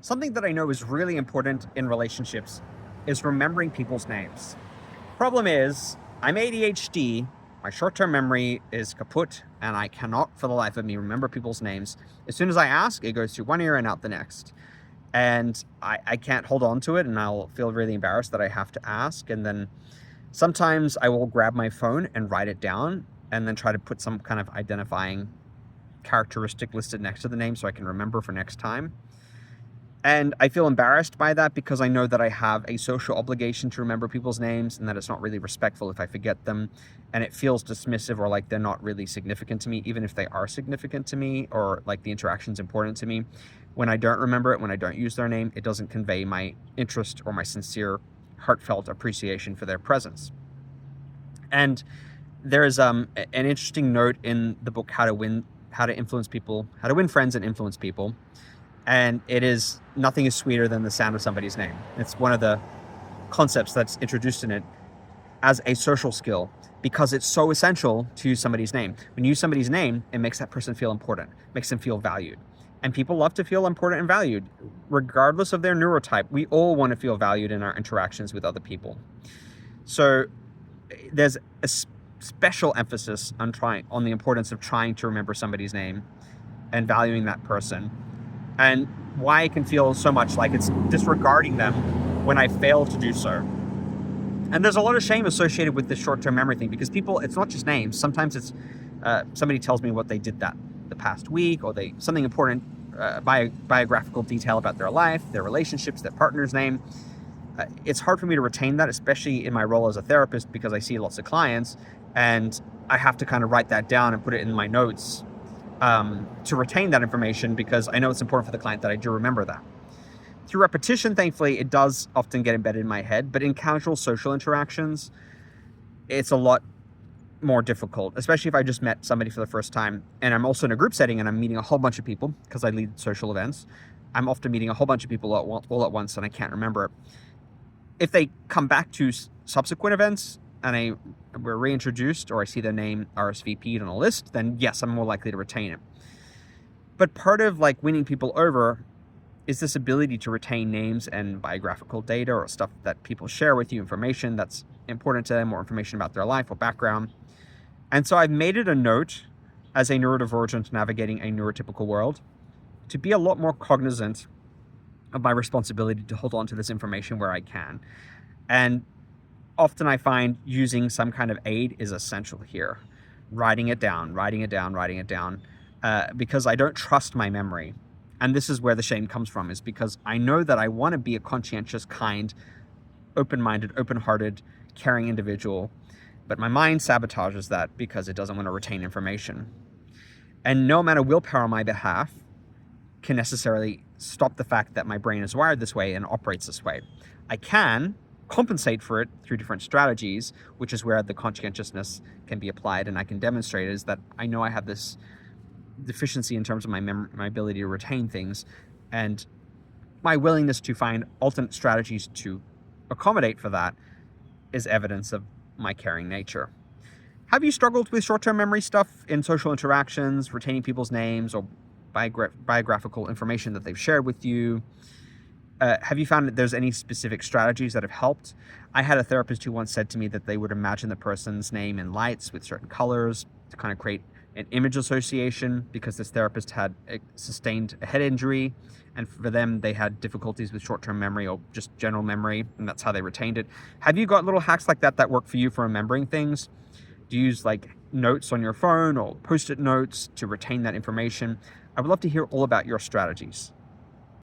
Something that I know is really important in relationships is remembering people's names. Problem is, I'm ADHD, my short-term memory is kaput, and I cannot for the life of me remember people's names. As soon as I ask, it goes through one ear and out the next. And I can't hold on to it, and I'll feel really embarrassed that I have to ask. And then sometimes I will grab my phone and write it down, and then try to put some kind of identifying characteristic listed next to the name so I can remember for next time. And I feel embarrassed by that because I know that I have a social obligation to remember people's names and that it's not really respectful if I forget them. And it feels dismissive or like they're not really significant to me, even if they are significant to me or like the interaction's important to me. When I don't remember it, when I don't use their name, it doesn't convey my interest or my sincere, heartfelt appreciation for their presence. And there's an interesting note in the book, How to Win Friends and Influence People. And it is, nothing is sweeter than the sound of somebody's name. It's one of the concepts that's introduced in it as a social skill because it's so essential to use somebody's name. When you use somebody's name, it makes that person feel important, makes them feel valued. And people love to feel important and valued, regardless of their neurotype. We all want to feel valued in our interactions with other people. So there's a special emphasis on the importance of trying to remember somebody's name and valuing that person. And why it can feel so much like it's disregarding them when I fail to do so. And there's a lot of shame associated with this short-term memory thing because people, it's not just names. Sometimes it's somebody tells me what they did the past week, or something important, biographical detail about their life, their relationships, their partner's name. It's hard for me to retain that, especially in my role as a therapist, because I see lots of clients and I have to kind of write that down and put it in my notes to retain that information because I know it's important for the client that I do remember that. Through repetition, thankfully, it does often get embedded in my head, but in casual social interactions, it's a lot more difficult, especially if I just met somebody for the first time and I'm also in a group setting and I'm meeting a whole bunch of people because I lead social events. I'm often meeting a whole bunch of people all at once and I can't remember it. If they come back to subsequent events and we're reintroduced or I see their name RSVP'd on a list, then yes, I'm more likely to retain it. But part of like winning people over is this ability to retain names and biographical data or stuff that people share with you, information that's important to them or information about their life or background. And so I've made it a note as a neurodivergent navigating a neurotypical world to be a lot more cognizant of my responsibility to hold on to this information where I can. And often I find using some kind of aid is essential here. Writing it down, because I don't trust my memory. And this is where the shame comes from, is because I know that I want to be a conscientious, kind, open-minded, open-hearted, caring individual, but my mind sabotages that because it doesn't want to retain information. And no amount of willpower on my behalf can necessarily stop the fact that my brain is wired this way and operates this way. I can compensate for it through different strategies, which is where the conscientiousness can be applied, and I can demonstrate is that I know I have this deficiency in terms of my ability to retain things, and my willingness to find alternate strategies to accommodate for that is evidence of my caring nature. Have you struggled with short-term memory stuff in social interactions, retaining people's names or biographical information that they've shared with you? Have you found that there's any specific strategies that have helped? I had a therapist who once said to me that they would imagine the person's name in lights with certain colors to kind of create an image association, because this therapist had sustained a head injury, and for them, they had difficulties with short-term memory or just general memory, and that's how they retained it. Have you got little hacks like that work for you for remembering things? Do you use like notes on your phone or post-it notes to retain that information? I would love to hear all about your strategies.